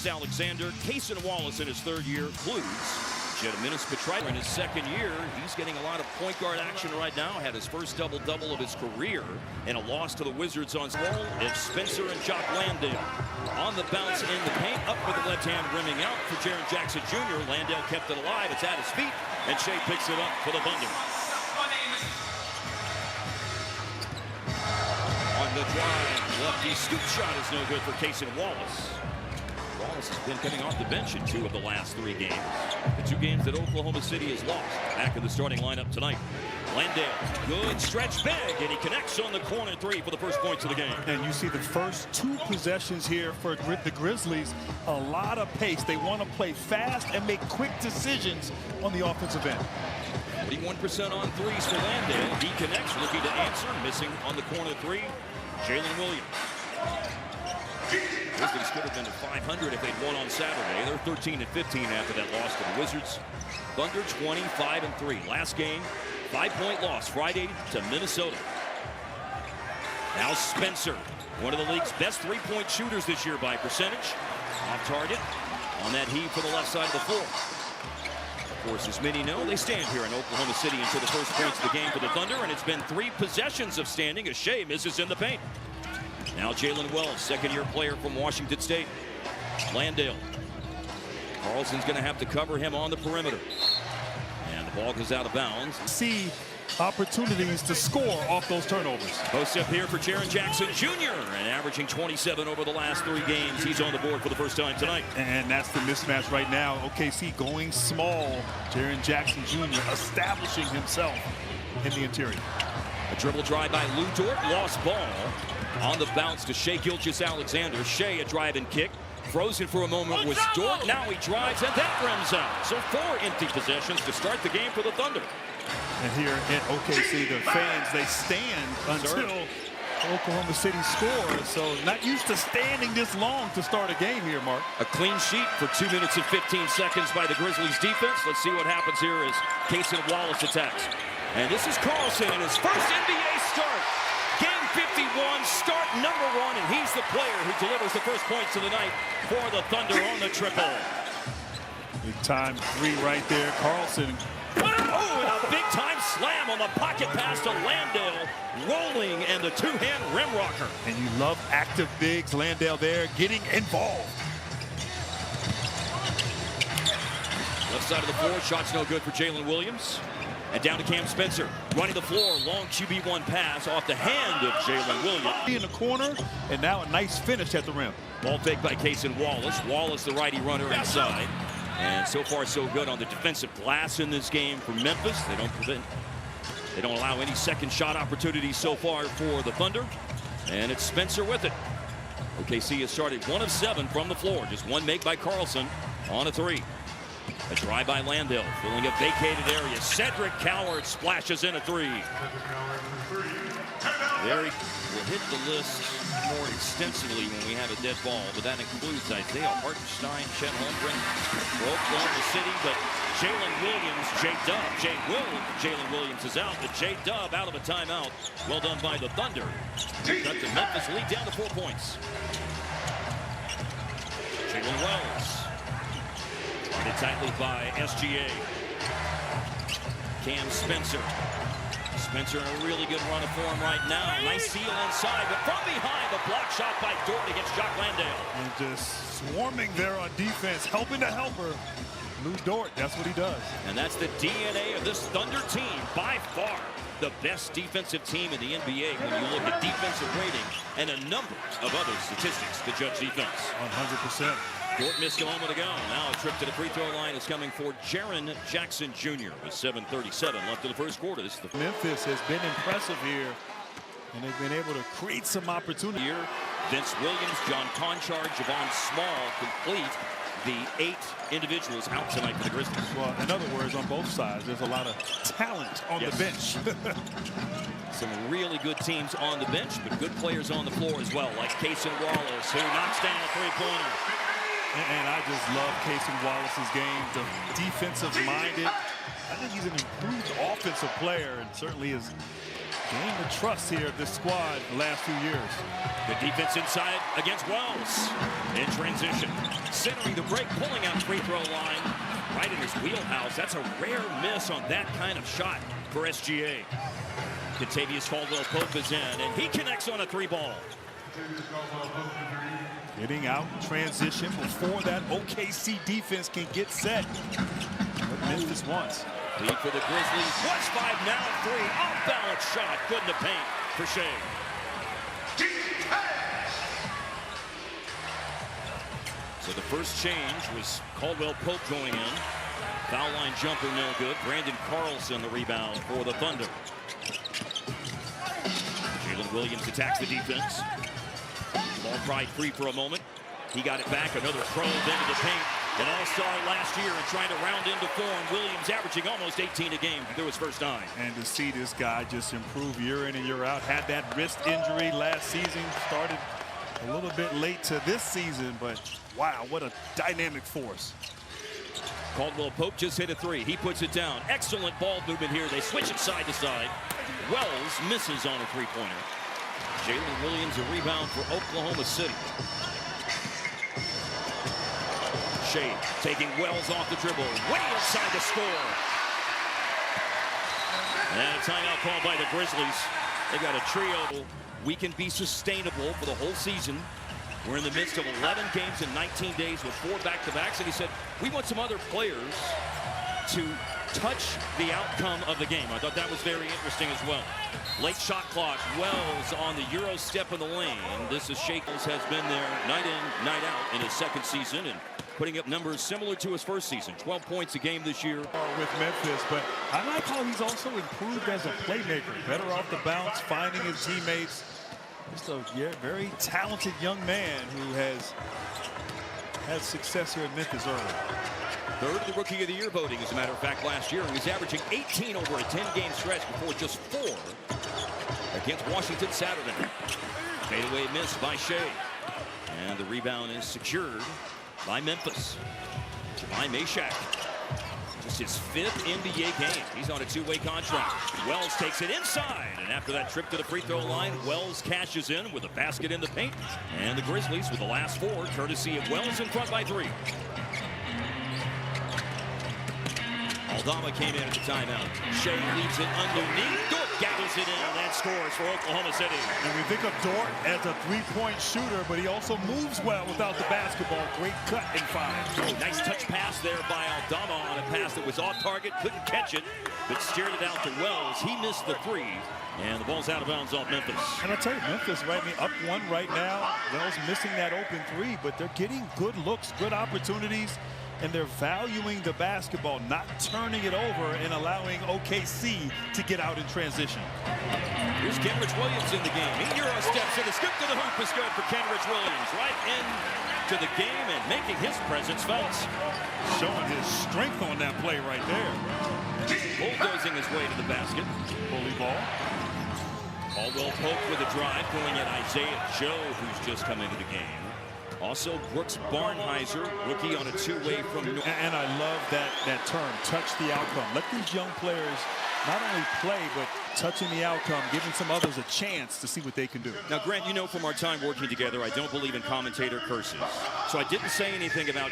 Alexander, Cason Wallace in his third year, Blues. Jedeminas Petraitis in his second year. He's getting a lot of point guard action right now. Had his first double-double of his career in a loss to the Wizards on roll. It's Spencer and Jock Landale. On the bounce in the paint, up with the left hand, rimming out for Jaren Jackson Jr. Landale kept it alive. It's at his feet, and Shea picks it up for the Thunder. On the drive, lefty scoop shot is no good for Cason Wallace. Wallace has been coming off the bench in 2 of the last 3 games. The 2 games that Oklahoma City has lost. Back in the starting lineup tonight. Landale, good stretch big, and he connects on the corner 3 for the first points of the game. And you see the first 2 possessions here for the Grizzlies. A lot of pace. They want to play fast and make quick decisions on the offensive end. 41% on threes for Landale. He connects, looking to answer, missing on the corner 3. Jalen Williams. Grizzlies could have been at 500 if they'd won on Saturday. They're 13-15 after that loss to the Wizards. Thunder 25-3. Last game, 5-point loss Friday to Minnesota. Now Spencer, one of the league's best 3-point shooters this year by percentage. Off target on that heave for the left side of the floor. Of course, as many know, they stand here in Oklahoma City until the first points of the game for the Thunder, and it's been 3 possessions of standing as Shea misses in the paint. Now Jalen Wells, second-year player from Washington State. Landale. Carlson's going to have to cover him on the perimeter. And the ball goes out of bounds. See opportunities to score off those turnovers. Post up here for Jaren Jackson Jr. and averaging 27 over the last 3 games. He's on the board for the first time tonight. And that's the mismatch right now. OKC going small. Jaren Jackson Jr. establishing himself in the interior. A dribble drive by Lou Dort, lost ball. On the bounce to Shea Gilgeous-Alexander. Shea a drive and kick. Frozen for a moment was Dort. Now he drives and that rims out. So 4 empty possessions to start the game for the Thunder. And here at OKC, the fans, they stand until Oklahoma City scores. So not used to standing this long to start a game here, Mark. A clean sheet for 2 minutes and 15 seconds by the Grizzlies defense. Let's see what happens here as Cason Wallace attacks. And this is Carlson in his first NBA start. Game 51, start number 1, and he's the player who delivers the first points of the night for the Thunder on the triple. Big time 3 right there. Carlson. Oh, and a big-time slam on the pocket pass to Landale. Rolling and the 2-hand rim rocker. And you love active bigs. Landale there getting involved. Left side of the floor, shot's no good for Jalen Williams. And down to Cam Spencer, running the floor, long QB1 pass off the hand of Jalen Williams. In the corner, and now a nice finish at the rim. Ball fake by Cason Wallace. Wallace, the righty runner inside. And so far, so good on the defensive glass in this game for Memphis. They don't allow any second shot opportunities so far for the Thunder. And it's Spencer with it. OKC has started 1 of 7 from the floor. Just 1 make by Carlson on a 3. A drive by Landale, filling a vacated area. Cedric Coward splashes in a 3. There he will hit the list more extensively when we have a dead ball, but that includes Isaiah Hartenstein, Chet Holmgren for Oklahoma City, but Jalen Williams, Jalen Williams is out, but J-Dub out of a timeout. Well done by the Thunder. Cut the Memphis lead down to 4 points. Jalen Wells. Guarded tightly by SGA. Cam Spencer. Spencer in a really good run of form right now. Nice seal inside, but from behind, a block shot by Dort against Jock Landale. And just swarming there on defense, helping the helper. Lou Dort, that's what he does. And that's the DNA of this Thunder team. By far, the best defensive team in the NBA when you look at defensive rating and a number of other statistics to judge defense. 100%. Dort missed a moment ago. Now a trip to the free throw line is coming for Jaren Jackson Jr. with 7:37 left in the first quarter. This is the Memphis has been impressive here, and they've been able to create some opportunity. Here, Vince Williams, John Conchar, Javon Small complete the 8 individuals out tonight for the Grizzlies. Well, in other words, on both sides, there's a lot of talent on the bench. Some really good teams on the bench, but good players on the floor as well, like Cason Wallace, who knocks down a 3-pointer. And I just love Cason Wallace's game, the defensive-minded. I think he's an improved offensive player, and certainly is gained the trust here of this squad the last 2 years. Good defense inside against Wells. In transition. Centering the break, pulling out free throw line. Right in his wheelhouse. That's a rare miss on that kind of shot for SGA. Kentavious Caldwell-Pope is in, and he connects on a 3-ball. Getting out in transition before that OKC defense can get set. What Memphis wants. Lead for the Grizzlies. Plus 5 now, 3. Off-balance shot. Good in the paint for Shea. So the first change was Caldwell-Pope going in. Foul line jumper no good. Brandon Carlson the rebound for the Thunder. Jalen Williams attacks the defense. Ball pried free for a moment. He got it back. Another probe into the paint. An all-star last year and trying to round into form. Williams averaging almost 18 a game through his first 9. And to see this guy just improve year in and year out. Had that wrist injury last season. Started a little bit late to this season, but wow, what a dynamic force. Caldwell-Pope just hit a 3. He puts it down. Excellent ball movement here. They switch it side to side. Wells misses on a 3-pointer. Jalen Williams a rebound for Oklahoma City. Shea taking Wells off the dribble. Way inside to score. And a timeout called by the Grizzlies. They got a trio. We can be sustainable for the whole season. We're in the midst of 11 games in 19 days with 4 back-to-backs. And he said, we want some other players to touch the outcome of the game. I thought that was very interesting as well. Late shot clock. Wells on the Euro step in the lane. This is Shakles has been there night in, night out in his second season and putting up numbers similar to his first season. 12 points a game this year. With Memphis, but I like how he's also improved as a playmaker. Better off the bounce, finding his teammates. Just a very talented young man who has had success here in Memphis early. Third of the Rookie of the Year voting, as a matter of fact, last year. He was averaging 18 over a 10-game stretch before just 4 against Washington Saturday. Fadeaway miss by Shea. And the rebound is secured by Memphis. By Meshack. Just his 5th NBA game. He's on a 2-way contract. Wells takes it inside. And after that trip to the free throw line, Wells cashes in with a basket in the paint. And the Grizzlies with the last 4, courtesy of Wells in front by 3. Aldama came in at the timeout. Shea leaves it underneath. Dort gathers it in and scores for Oklahoma City. And we think of Dort as a 3-point shooter, but he also moves well without the basketball. Great cut in 5. Oh, nice touch pass there by Aldama on a pass that was off target. Couldn't catch it, but steered it out to Wells. He missed the 3, and the ball's out of bounds off Memphis. And I tell you, Memphis up 1 right now. Wells missing that open 3, but they're getting good looks, good opportunities. And they're valuing the basketball, not turning it over and allowing OKC to get out in transition. Here's Kenrich Williams in the game. He Euro steps in. The skip to the hoop is good for Kenrich Williams. Right into the game and making his presence felt. Showing his strength on that play right there. Bulldozing his way to the basket. Bully ball. Caldwell-Pope with a drive, going at Isaiah Joe, who's just come into the game. Also, Brooks Barnhizer, rookie on a 2-way from North. And I love that term, touch the outcome. Let these young players not only play, but touching the outcome, giving some others a chance to see what they can do. Now, Grant, you know from our time working together, I don't believe in commentator curses. So I didn't say anything about,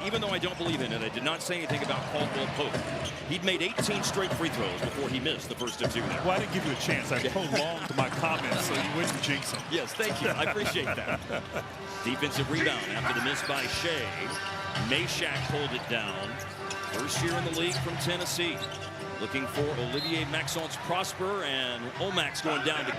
even though I don't believe in it, I did not say anything about Caldwell-Pope. He'd made 18 straight free throws before he missed the first of 2. Well, I didn't give you a chance. I prolonged my comments so you wouldn't jinx him. Yes, thank you. I appreciate that. Defensive rebound after the miss by Shea. Meshack pulled it down. First year in the league from Tennessee. Looking for Olivier Maxence Prosper, and Omax going down to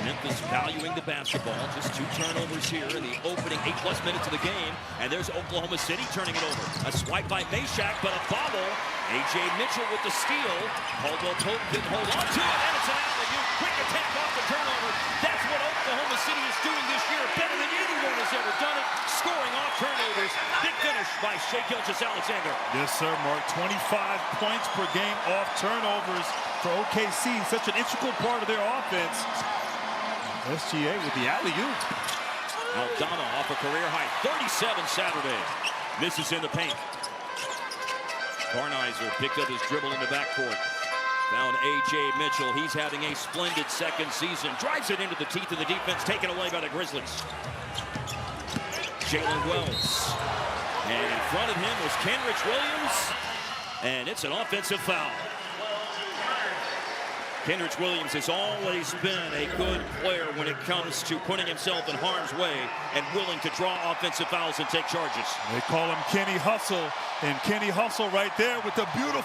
Memphis valuing the basketball. Just 2 turnovers here in the opening 8+ minutes of the game. And there's Oklahoma City turning it over. A swipe by Meshack, but a bobble. A.J. Mitchell with the steal. Caldwell-Pope didn't hold on to it, and it's an alley-oop. Quick attack off the turnover. That's what Oklahoma City is doing this year, better than anyone has ever done it. Scoring off turnovers. Big finish by Shea Gilgeous-Alexander. Yes, sir, Mark. 25 points per game off turnovers for OKC. Such an integral part of their offense. SGA with the alley-oop. Aldama off a career high 37 Saturday. Misses in the paint. Barnhizer picked up his dribble in the backcourt. Found A.J. Mitchell. He's having a splendid second season. Drives it into the teeth of the defense, taken away by the Grizzlies. Jalen Wells. And in front of him was Kenrich Williams. And it's an offensive foul. Kenrich Williams has always been a good player when it comes to putting himself in harm's way and willing to draw offensive fouls and take charges. They call him Kenny Hustle. And Kenny Hustle right there with the beautiful